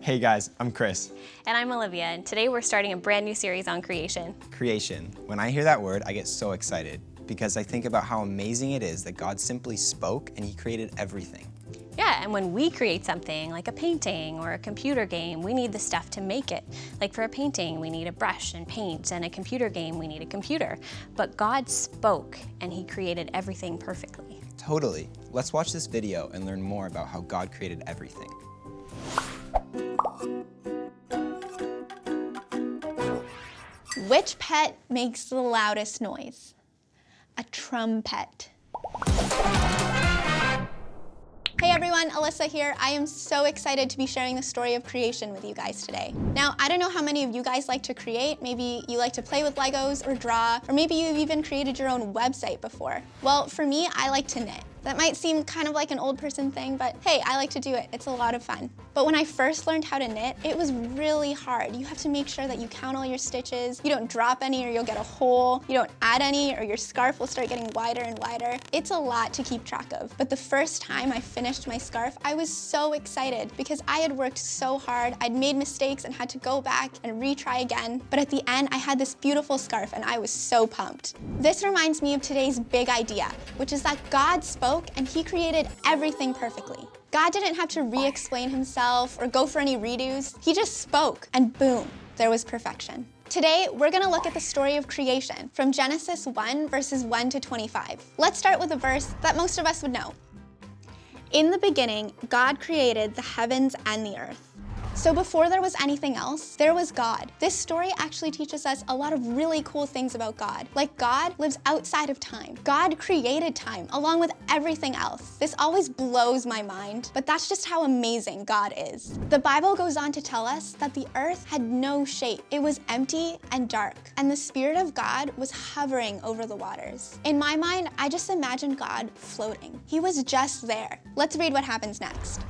Hey guys, I'm Chris. And I'm Olivia, and today we're starting a brand new series on creation. Creation. When I hear that word, I get so excited because I think about how amazing it is that God simply spoke and He created everything. Yeah, and when we create something like a painting or a computer game, we need the stuff to make it. Like for a painting, we need a brush and paint, and a computer game, we need a computer. But God spoke and He created everything perfectly. Totally. Let's watch this video and learn more about how God created everything. Which pet makes the loudest noise? A trumpet. Hey everyone, Alyssa here. I am so excited to be sharing the story of creation with you guys today. Now, I don't know how many of you guys like to create. Maybe you like to play with Legos or draw, or maybe you've even created your own website before. Well, for me, I like to knit. That might seem kind of like an old person thing, but hey, I like to do it. It's a lot of fun. But when I first learned how to knit, it was really hard. You have to make sure that you count all your stitches, you don't drop any or you'll get a hole, you don't add any or your scarf will start getting wider and wider. It's a lot to keep track of. But the first time I finished my scarf, I was so excited because I had worked so hard, I'd made mistakes and had to go back and retry again. But at the end, I had this beautiful scarf and I was so pumped. This reminds me of today's big idea, which is that God spoke and He created everything perfectly. God didn't have to re-explain Himself or go for any redos. He just spoke and boom, there was perfection. Today, we're gonna look at the story of creation from Genesis 1, verses 1 to 25. Let's start with a verse that most of us would know. In the beginning, God created the heavens and the earth. So before there was anything else, there was God. This story actually teaches us a lot of really cool things about God. Like God lives outside of time. God created time along with everything else. This always blows my mind, but that's just how amazing God is. The Bible goes on to tell us that the earth had no shape. It was empty and dark, and the Spirit of God was hovering over the waters. In my mind, I just imagine God floating. He was just there. Let's read what happens next.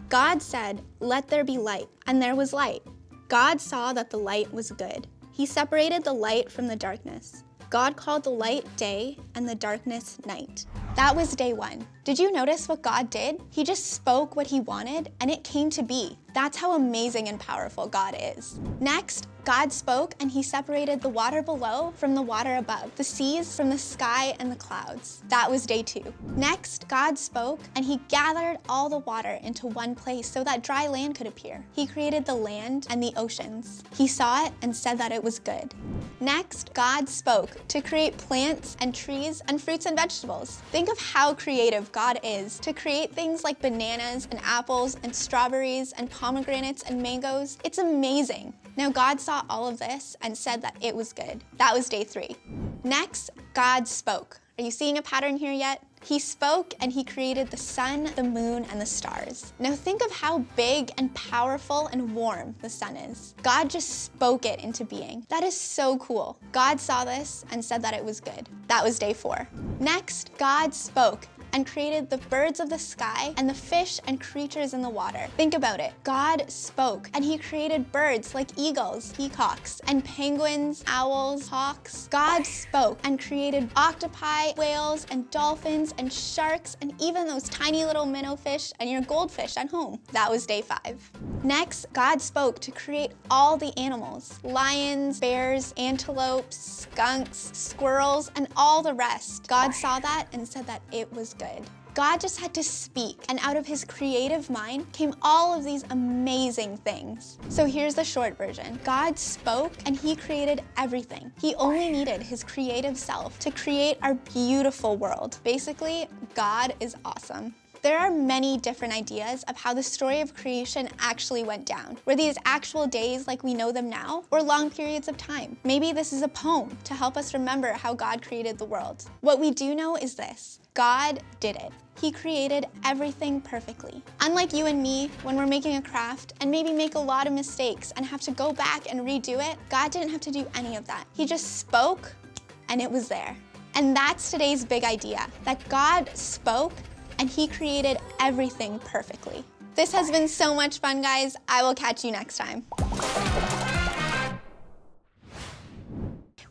God said, "Let there be light," and there was light. God saw that the light was good. He separated the light from the darkness. God called the light day and the darkness night. That was day one. Did you notice what God did? He just spoke what He wanted and it came to be. That's how amazing and powerful God is. Next, God spoke and He separated the water below from the water above, the seas from the sky and the clouds. That was day two. Next, God spoke and He gathered all the water into one place so that dry land could appear. He created the land and the oceans. He saw it and said that it was good. Next, God spoke to create plants and trees and fruits and vegetables. Think of how creative God is to create things like bananas and apples and strawberries and pomegranates and mangoes. It's amazing. Now God saw all of this and said that it was good. That was day three. Next, God spoke. Are you seeing a pattern here yet? He spoke and He created the sun, the moon, and the stars. Now think of how big and powerful and warm the sun is. God just spoke it into being. That is so cool. God saw this and said that it was good. That was day four. Next, God spoke and created the birds of the sky and the fish and creatures in the water. Think about it. God spoke and He created birds like eagles, peacocks, and penguins, owls, hawks. God spoke and created octopi, whales, and dolphins, and sharks, and even those tiny little minnow fish and your goldfish at home. That was day five. Next, God spoke to create all the animals: lions, bears, antelopes, skunks, squirrels, and all the rest. God saw that and said that it was good. God just had to speak, and out of His creative mind came all of these amazing things. So here's the short version. God spoke and He created everything. He only needed His creative self to create our beautiful world. Basically, God is awesome. There are many different ideas of how the story of creation actually went down. Were these actual days like we know them now, or long periods of time? Maybe this is a poem to help us remember how God created the world. What we do know is this: God did it. He created everything perfectly. Unlike you and me, when we're making a craft and maybe make a lot of mistakes and have to go back and redo it, God didn't have to do any of that. He just spoke and it was there. And that's today's big idea, that God spoke and He created everything perfectly. This has been so much fun, guys. I will catch you next time.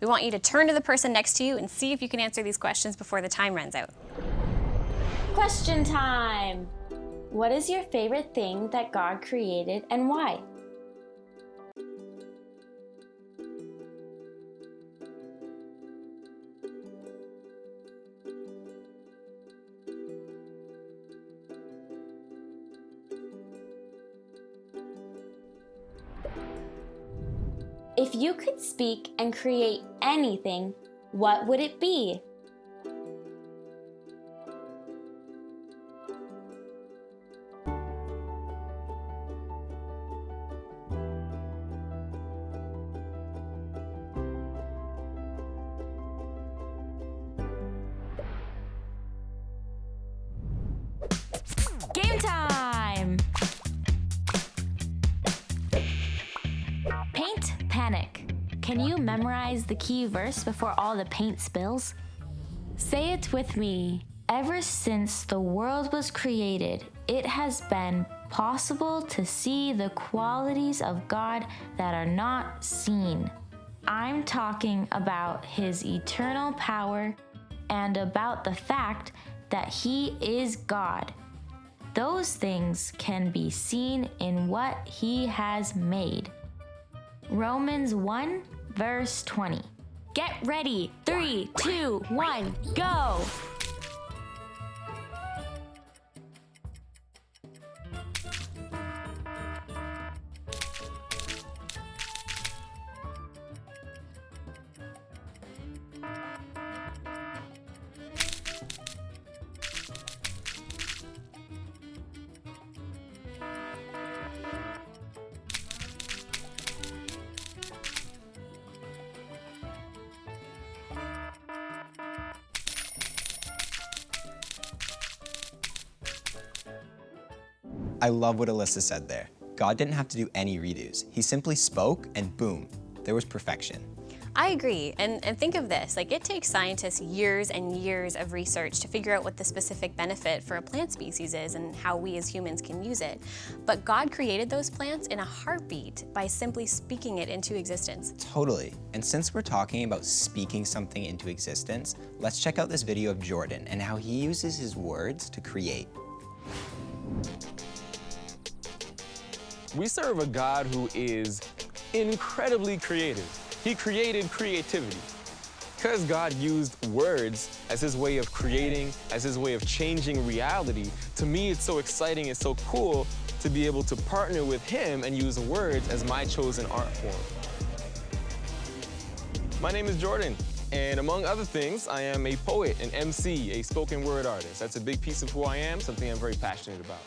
We want you to turn to the person next to you and see if you can answer these questions before the time runs out. Question time! What is your favorite thing that God created and why? If you could speak and create anything, what would it be? Game time! Paint panic. Can you memorize the key verse before all the paint spills? Say it with me. Ever since the world was created, it has been possible to see the qualities of God that are not seen. I'm talking about His eternal power and about the fact that He is God. Those things can be seen in what He has made. Romans 1, verse 20. Get ready. 3, 2, 1, go! I love what Alyssa said there. God didn't have to do any redos. He simply spoke and boom, there was perfection. I agree, and think of this, like it takes scientists years and years of research to figure out what the specific benefit for a plant species is and how we as humans can use it. But God created those plants in a heartbeat by simply speaking it into existence. Totally. And since we're talking about speaking something into existence, let's check out this video of Jordan and how he uses his words to create. We serve a God who is incredibly creative. He created creativity. Because God used words as His way of creating, as His way of changing reality, to me it's so exciting, it's so cool to be able to partner with Him and use words as my chosen art form. My name is Jordan, and among other things, I am a poet, an MC, a spoken word artist. That's a big piece of who I am, something I'm very passionate about.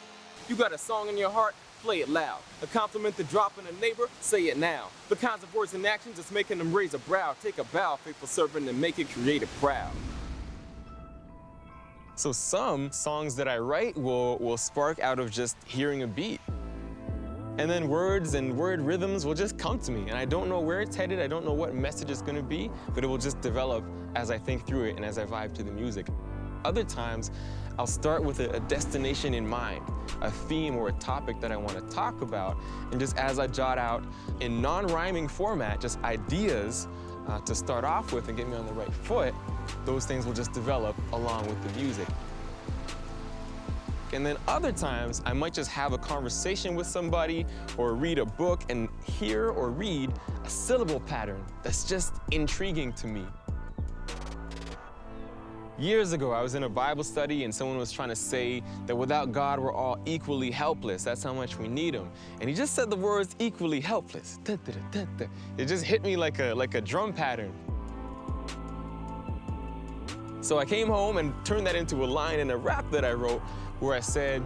You got a song in your heart? Play it loud. A compliment to drop in a neighbor? Say it now. The kinds of words and actions that's making them raise a brow. Take a bow, faithful servant, and make it creative proud. So some songs that I write will spark out of just hearing a beat. And then words and word rhythms will just come to me. And I don't know where it's headed, I don't know what message it's gonna be, but it will just develop as I think through it and as I vibe to the music. Other times, I'll start with a destination in mind, a theme or a topic that I want to talk about, and just as I jot out in non-rhyming format, just ideas to start off with and get me on the right foot, those things will just develop along with the music. And then other times, I might just have a conversation with somebody or read a book and hear or read a syllable pattern that's just intriguing to me. Years ago, I was in a Bible study and someone was trying to say that without God, we're all equally helpless. That's how much we need Him. And he just said the words equally helpless. It just hit me like a drum pattern. So I came home and turned that into a line in a rap that I wrote where I said,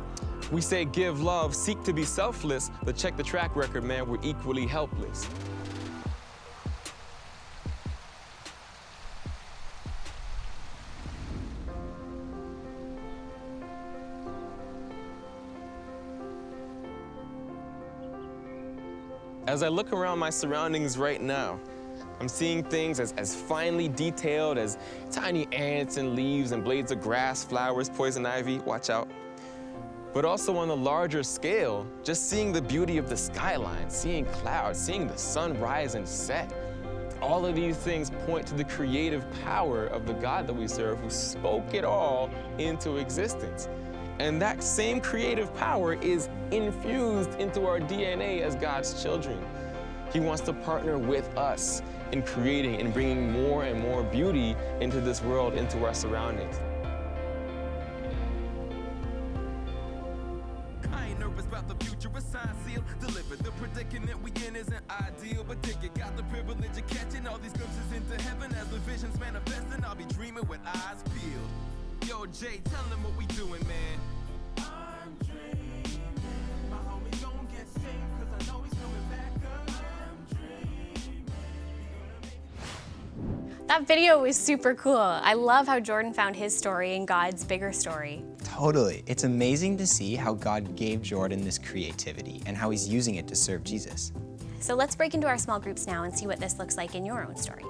we say give love, seek to be selfless, but check the track record, man, we're equally helpless. As I look around my surroundings right now, I'm seeing things as finely detailed as tiny ants and leaves and blades of grass, flowers, poison ivy, watch out. But also on a larger scale, just seeing the beauty of the skyline, seeing clouds, seeing the sun rise and set. all of these things point to the creative power of the God that we serve, who spoke it all into existence. And that same creative power is infused into our DNA as God's children. He wants to partner with us in creating and bringing more and more beauty into this world, into our surroundings. I ain't nervous about the future, a sign seal delivered. The predicament we in isn't ideal, but dig it. Got the privilege of catching all these glimpses into heaven as the visions manifesting. I'll be dreaming with eyes peeled. Yo, Jay, tell them what we doing, man. I'm dreaming. My homie gon' get saved, cause I know he's coming back up. I'm dreaming. That video was super cool. I love how Jordan found his story in God's bigger story. Totally. It's amazing to see how God gave Jordan this creativity and how he's using it to serve Jesus. So let's break into our small groups now and see what this looks like in your own story.